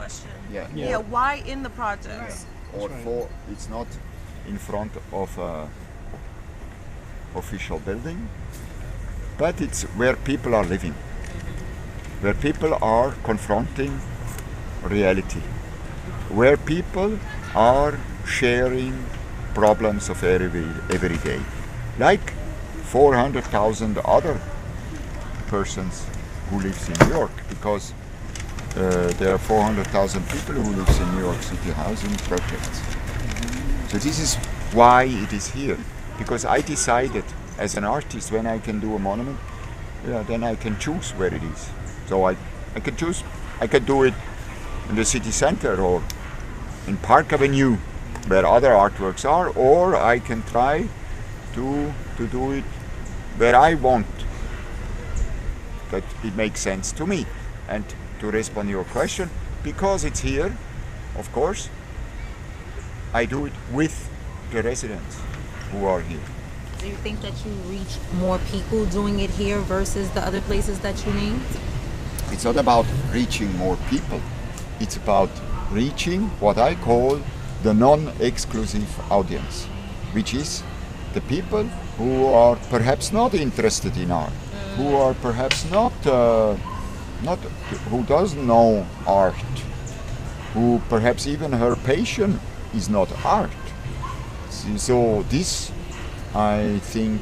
question. Yeah. Why in the projects? Or for it's not in front of a official building, but it's where people are living, where people are confronting reality, where people are sharing problems of every day, like 400,000 other persons who lives in New York, because there are 400,000 people who lives in New York City housing projects. So this is why it is here, because I decided as an artist, when I can do a monument, then I can choose where it is. So I can choose, I can do it in the city center or in Park Avenue where other artworks are, or I can try to do it where I want, that it makes sense to me. And to respond to your question, because it's here, of course, I do it with the residents who are here. Do you think that you reach more people doing it here versus the other places that you named? It's not about reaching more people. It's about reaching what I call the non-exclusive audience, which is the people who are perhaps not interested in art, who are perhaps not who doesn't know art, who perhaps even her passion is not art. So this, I think,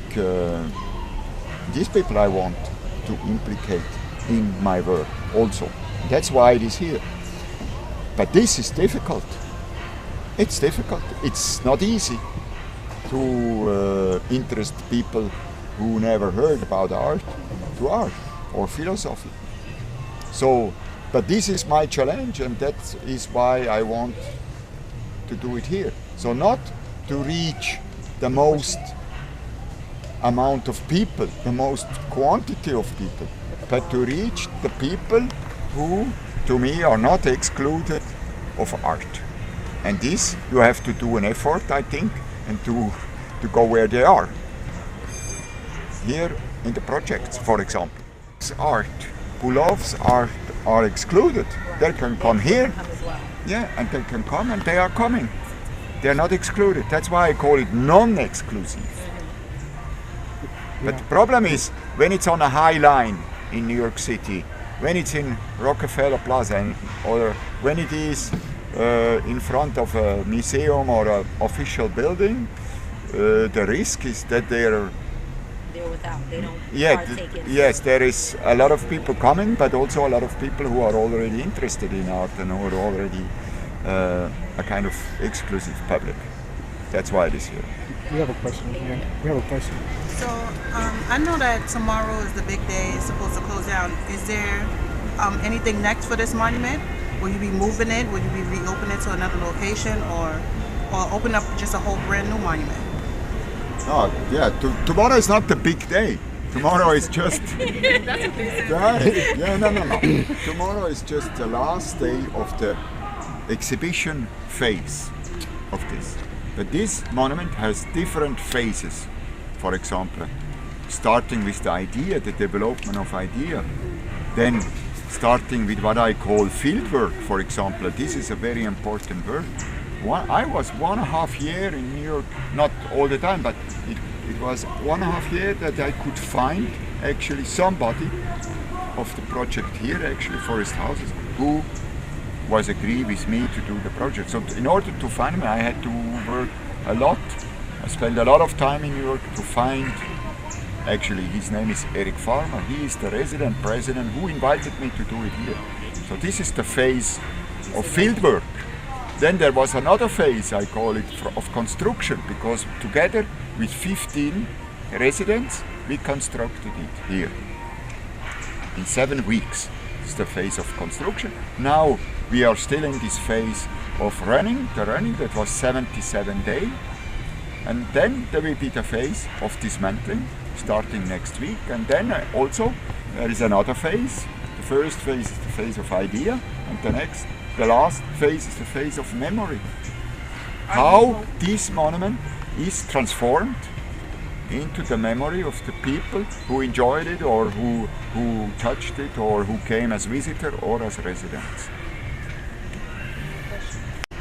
these people I want to implicate in my work also. That's why it is here. But this is difficult. It's difficult. It's not easy to interest people who never heard about art to art or philosophy. So, but this is my challenge, and that is why I want to do it here. So not to reach the most amount of people, the most quantity of people, but to reach the people who, to me, are not excluded of art. And this, you have to do an effort, I think, and to go where they are. Here in the projects, for example, art, who loves art are excluded. They can come here, and they can come, and they are coming. They are not excluded. That's why I call it non-exclusive. But the problem is, when it's on a high line in New York City, when it's in Rockefeller Plaza, or when it is in front of a museum or an official building, the risk is that they're without, they don't partake in. Yes, there is a lot of people coming, but also a lot of people who are already interested in art and who are already a kind of exclusive public. That's why it is here. We have a question. Yeah, we have a question. So I know that tomorrow is the big day. It's supposed to close down. Is there anything next for this monument? Will you be moving it? Will you be reopening it to another location, or open up just a whole brand new monument? Oh, yeah. Tomorrow is not the big day. Tomorrow is just. That's inclusive. No. Tomorrow is just the last day of the exhibition phase of this. But this monument has different phases. For example, starting with the idea, the development of idea, then starting with what I call field work, for example. This is a very important work. I was 1.5 years in New York, not all the time, but it was 1.5 years that I could find actually somebody of the project here, actually Forest Houses, who was agree with me to do the project. So in order to find me, I had to work a lot. I spent a lot of time in New York to find, actually his name is Eric Farmer, he is the resident president who invited me to do it here. So this is the phase of field work. Then there was another phase, I call it, of construction, because together with 15 residents, we constructed it here. In 7 weeks, it's the phase of construction. Now we are still in this phase of running, that was 77 days. And then there will be the phase of dismantling, starting next week. And then also there is another phase. The first phase is the phase of idea, and the last phase is the phase of memory. How this monument is transformed into the memory of the people who enjoyed it, or who touched it, or who came as visitor or as residents.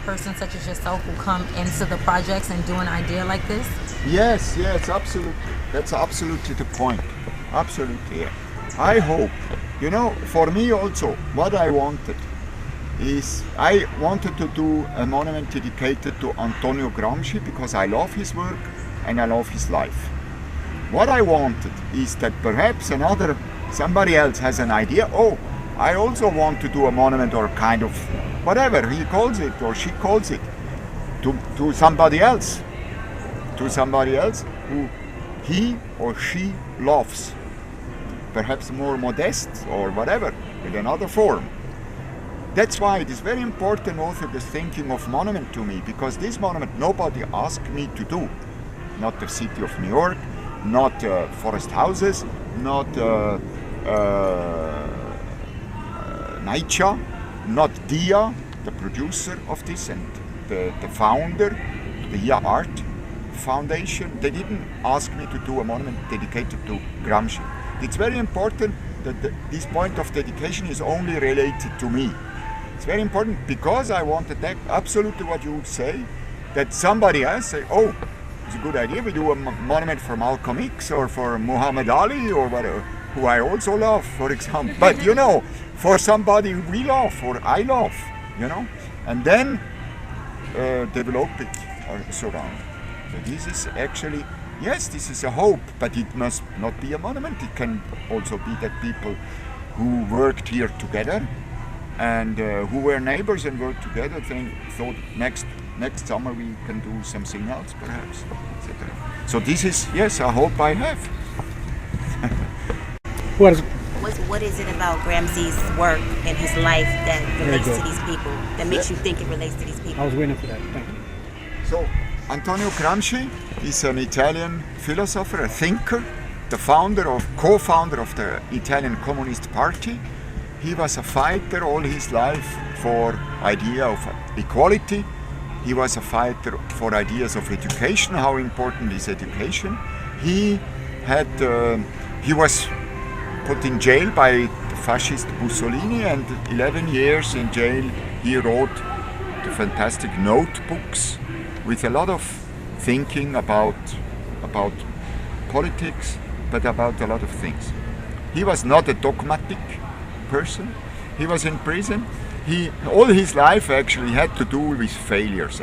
person such as yourself will come into the projects and do an idea like this? Yes, absolutely. That's absolutely the point. Absolutely, yeah. I hope, for me also, what I wanted is I wanted to do a monument dedicated to Antonio Gramsci because I love his work and I love his life. What I wanted is that perhaps somebody else has an idea. Oh, I also want to do a monument or kind of whatever he calls it or she calls it to somebody else. To somebody else who he or she loves. Perhaps more modest or whatever, with another form. That's why it is very important also the thinking of monument to me, because this monument nobody asked me to do. Not the city of New York, not forest houses, not Naicha, not Dia, the producer of this and the founder, the Dia Art Foundation. They didn't ask me to do a monument dedicated to Gramsci. It's very important that this point of dedication is only related to me. It's very important because I wanted that, absolutely what you would say, that somebody else say, oh, it's a good idea, we do a monument for Malcolm X or for Muhammad Ali or whatever, who I also love, for example. But for somebody we love or I love, and then develop it surround. So this is actually, yes, this is a hope, but it must not be a monument. It can also be that people who worked here together and who were neighbors and worked together thought next summer we can do something else, perhaps, etc. So this is, yes, a hope I have. What is it about Gramsci's work and his life that relates to these people, that makes you think it relates to these people? I was waiting for that. Thank you. So, Antonio Gramsci is an Italian philosopher, a thinker, the co-founder of the Italian Communist Party. He was a fighter all his life for idea of equality. He was a fighter for ideas of education, how important is education. He was put in jail by the fascist Mussolini, and 11 years in jail he wrote the fantastic notebooks with a lot of thinking about politics, but about a lot of things. He was not a dogmatic person. He was in prison. All his life actually had to do with failures.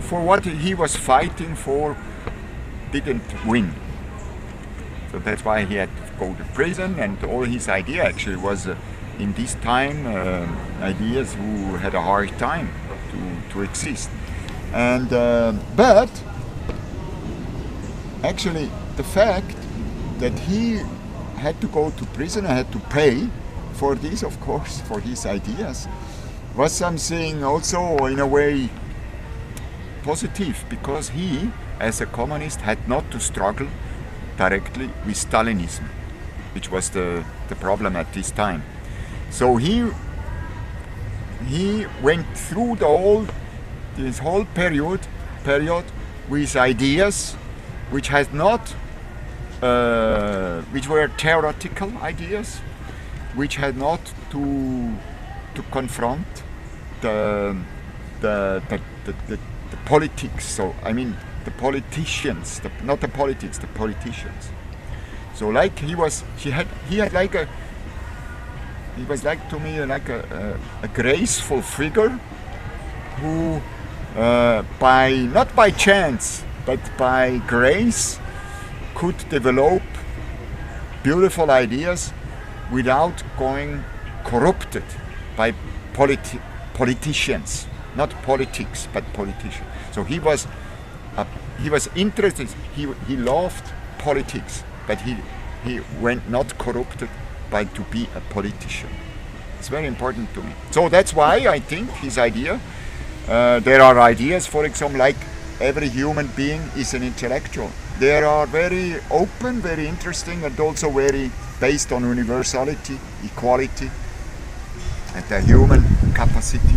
For what he was fighting for didn't win. So that's why he had to go to prison, and all his idea actually was in this time ideas who had a hard time to exist. And but actually the fact that he had to go to prison and had to pay for this, of course, for his ideas, was something also in a way positive, because he, as a communist, had not to struggle directly with Stalinism, which was the problem at this time. So he went through this whole period with ideas which had not, which were theoretical ideas, which had not to confront the politics. So I mean the politicians, not the politics, the politicians. So like he was like to me like a graceful figure who not by chance but by grace could develop beautiful ideas without going corrupted by politicians, not politics but politicians. So he was interested, he loved politics, but he went not corrupted by to be a politician. It's very important to me. So that's why I think his idea, there are ideas, for example, like every human being is an intellectual. They are very open, very interesting, and also very based on universality, equality, and the human capacity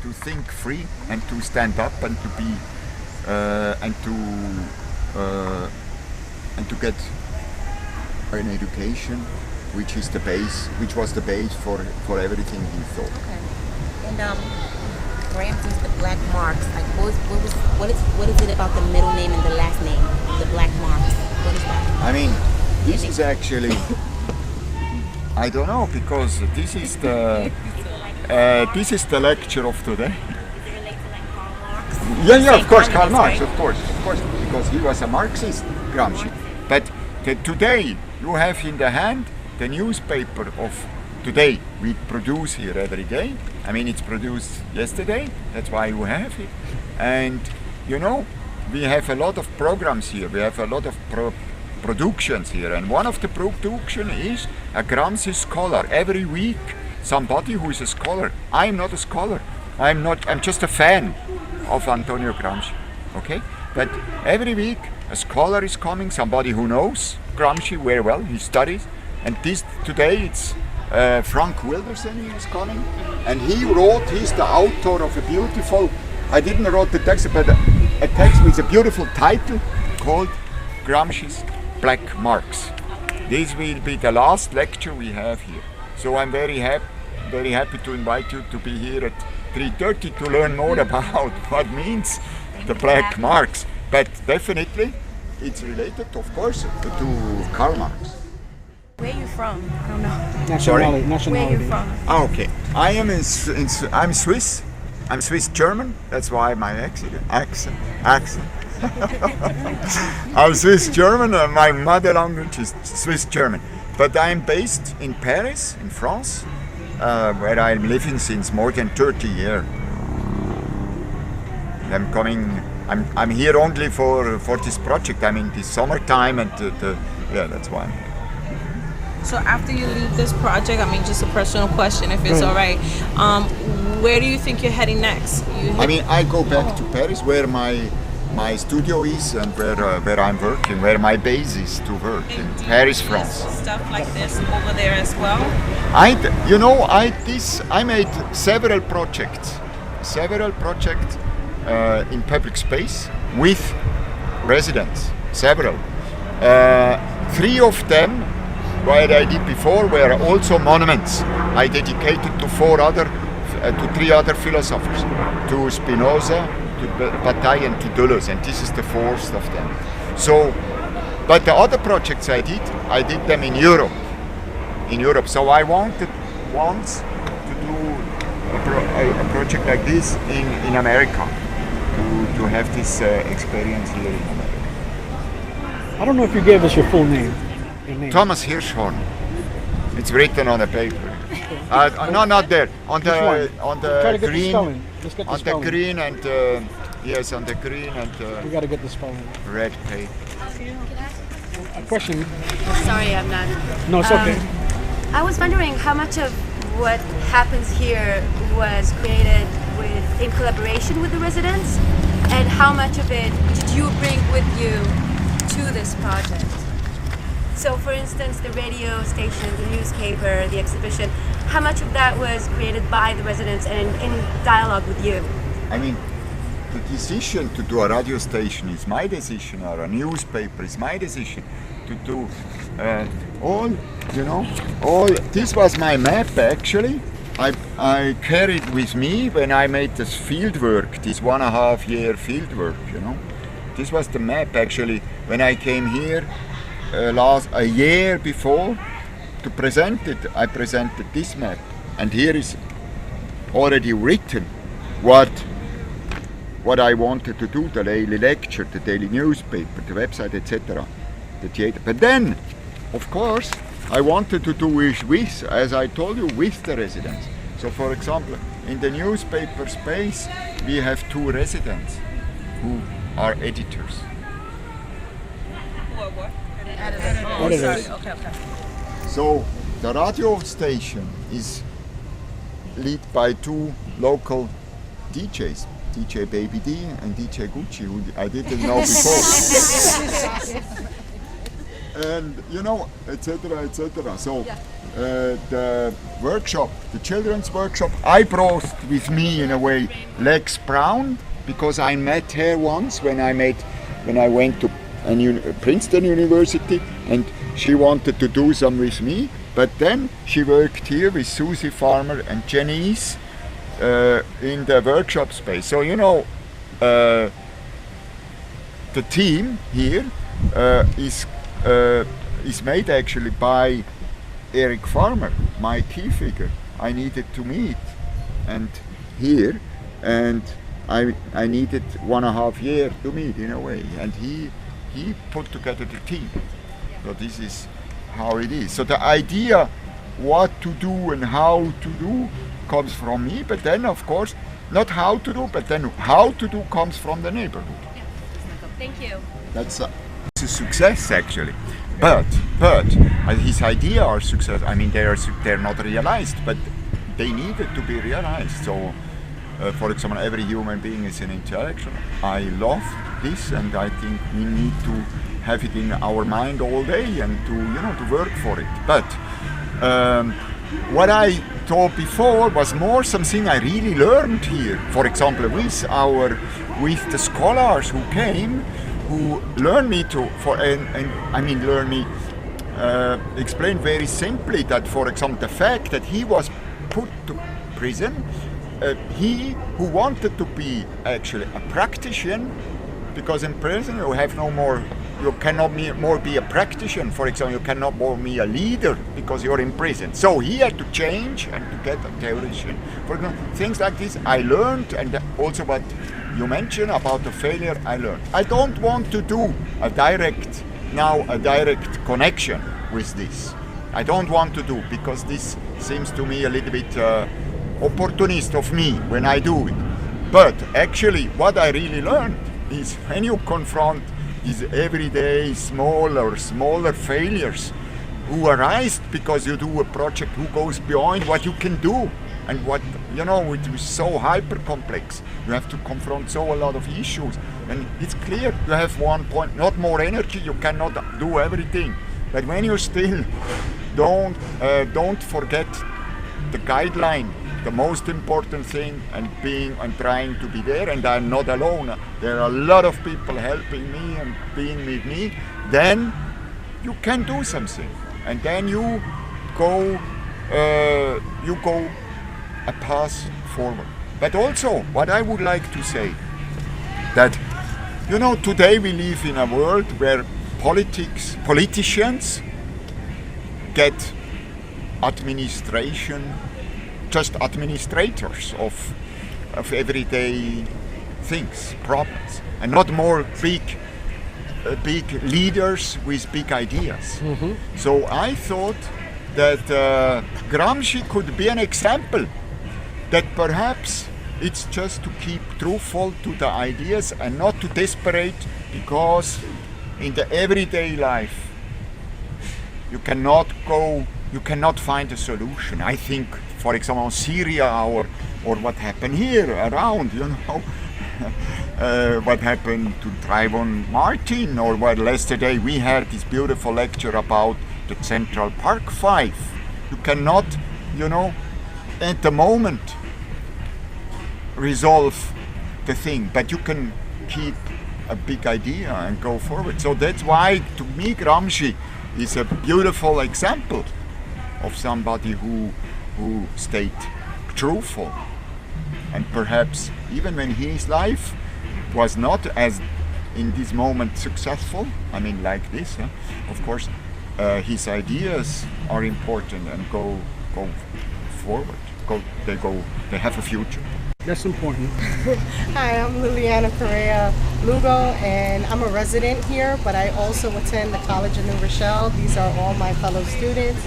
to think free and to stand up and to be and to get an education, which was the base for everything he thought. Okay. And Gramsci's the black marks. Like what is it about the middle name and the last name? The black marks. What is that? I mean, this is actually, I don't know, because this is the lecture of today. Does it relate to like Karl Marx? Yeah, of course, Karl Communist, Marx, right? of course, because he was a Marxist, Gramsci. But today you have in the hand the newspaper of today. We produce here every day. I mean, it's produced yesterday. That's why you have it. And you know, we have a lot of programs here. We have a lot of productions here. And one of the production is a Gramsci scholar. Every week, somebody who is a scholar. I'm not a scholar. I'm just a fan of Antonio Gramsci. Okay? But every week, a scholar is coming, somebody who knows Gramsci very well. He studies. And today it's Frank Wilderson is coming, and he's the author of a beautiful, I didn't write the text, but a text with a beautiful title called Gramsci's Black Marks. This will be the last lecture we have here. So I'm very happy to invite you to be here at 3:30 to learn more about what means the black marks. But definitely it's related, of course, to Karl Marx. Where are you from? I don't know. Nationality. Where are you from? Ah, okay. I'm Swiss. I'm Swiss German. That's why my accent. I'm Swiss German. My mother language is Swiss German. But I'm based in Paris, in France, where I'm living since more than 30 years. I'm here only for this project. I mean, this summertime and that's why I'm here. So after you leave this project, I mean, just a personal question, if it's all right, where do you think you're heading next? I mean, I go back to Paris, where my studio is and where I'm working, where my base is to work in Paris, France. Stuff like this over there as well. I made several projects in public space with residents. Several. 3 of them, what I did before, were also monuments. I dedicated to 3 other philosophers, to Spinoza, to Bataille, and to Deleuze, and this is the 4th of them. So, but the other projects I did them in Europe. So I wanted once to do a project like this in America, to have this experience here in America. I don't know if you gave us your full name. Thomas Hirschhorn. It's written on a paper. No, not there. On the Try to get green. the spelling. Let's get the On spelling. the green and yes, on the green and We got to get the spelling. red paper. A question. Sorry, I'm not. No, it's okay. I was wondering how much of what happens here was created in collaboration with the residents, and how much of it did you bring with you to this project? So, for instance, the radio station, the newspaper, the exhibition, how much of that was created by the residents and in dialogue with you? I mean, the decision to do a radio station is my decision, or a newspaper is my decision. To do all. This was my map actually. I carried with me when I made this field work, this 1.5 year field work. This was the map actually when I came here. A year before to present it, I presented this map, and here is already written what I wanted to do: the daily lecture, the daily newspaper, the website, etc., the theater. But then, of course, I wanted to do with, as I told you, with the residents. So, for example, in the newspaper space, we have 2 residents who are editors. Editors. Okay. So the radio station is led by 2 local DJs, DJ Baby D and DJ Gucci, who I didn't know before. And etc. So the workshop, the children's workshop, I brought with me in a way Lex Brown, because I met her once when I went to Princeton University, and she wanted to do some with me, but then she worked here with Susie Farmer and Janice in the workshop space. So the team here is made actually by Eric Farmer, my key figure. I needed to meet and I needed 1.5 years to meet in a way, and he put together the team. So this is how it is. So the idea what to do and how to do comes from me, but then of course not how to do, but then how to do comes from the neighborhood. Thank you. That's a success actually, but his idea are success. I mean they're not realized, but they needed to be realized. So for example, every human being is an intellectual. I love this, and I think we need to have it in our mind all day and to work for it. But what I told before was more something I really learned here. For example, with the scholars who came, who learned me explain very simply that, for example, the fact that he was put to prison, he who wanted to be actually a practitioner, because in prison you cannot more be a practitioner. For example, you cannot more be a leader because you're in prison. So he had to change and to get a theoretician. For example, things like this I learned, and also what you mentioned about the failure I learned. I don't want to do a direct connection with this. I don't want to do, because this seems to me a little bit opportunist of me when I do it. But actually what I really learned is when you confront these everyday smaller failures who arise because you do a project who goes beyond what you can do, and what it is so hyper complex. You have to confront a lot of issues, and it's clear you have one point, not more energy, you cannot do everything. But when you still don't forget the guideline, the most important thing, and trying to be there, and I'm not alone. There are a lot of people helping me and being with me. Then you can do something, and then you go a path forward. But also, what I would like to say, that today we live in a world where politicians get just administrators of everyday things, problems, and not more big leaders with big ideas. Mm-hmm. So I thought that Gramsci could be an example, that perhaps it's just to keep truthful to the ideas and not too desperate, because in the everyday life you cannot find a solution. I think, for example, Syria or what happened here around, what happened to Trayvon Martin, or what yesterday we had this beautiful lecture about the Central Park 5. You cannot, at the moment resolve the thing, but you can keep a big idea and go forward. So that's why, to me, Gramsci is a beautiful example of somebody who stayed truthful, and perhaps even when his life was not as in this moment successful, like this, of course his ideas are important and go forward, they have a future. That's important. Hi, I'm Liliana Correa Lugo, and I'm a resident here, but I also attend the College of New Rochelle. These are all my fellow students.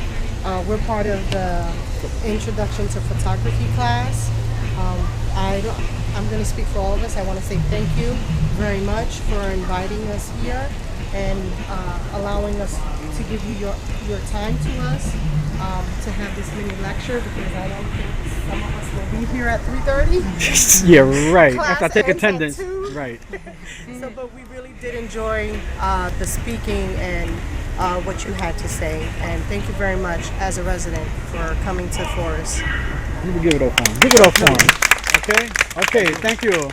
We're part of the Introduction to Photography class. I'm going to speak for all of us. I want to say thank you very much for inviting us here and allowing us to give you your time to us to have this mini lecture, because I don't think some of us will be here at 3:30. Yeah, right. Class After I take ends at attendance. 2. Right. So, but we really did enjoy the speaking and what you had to say. And thank you very much, as a resident, for coming to Forest. Let me give it up for him. Give it up for him. Okay? Okay, thank you.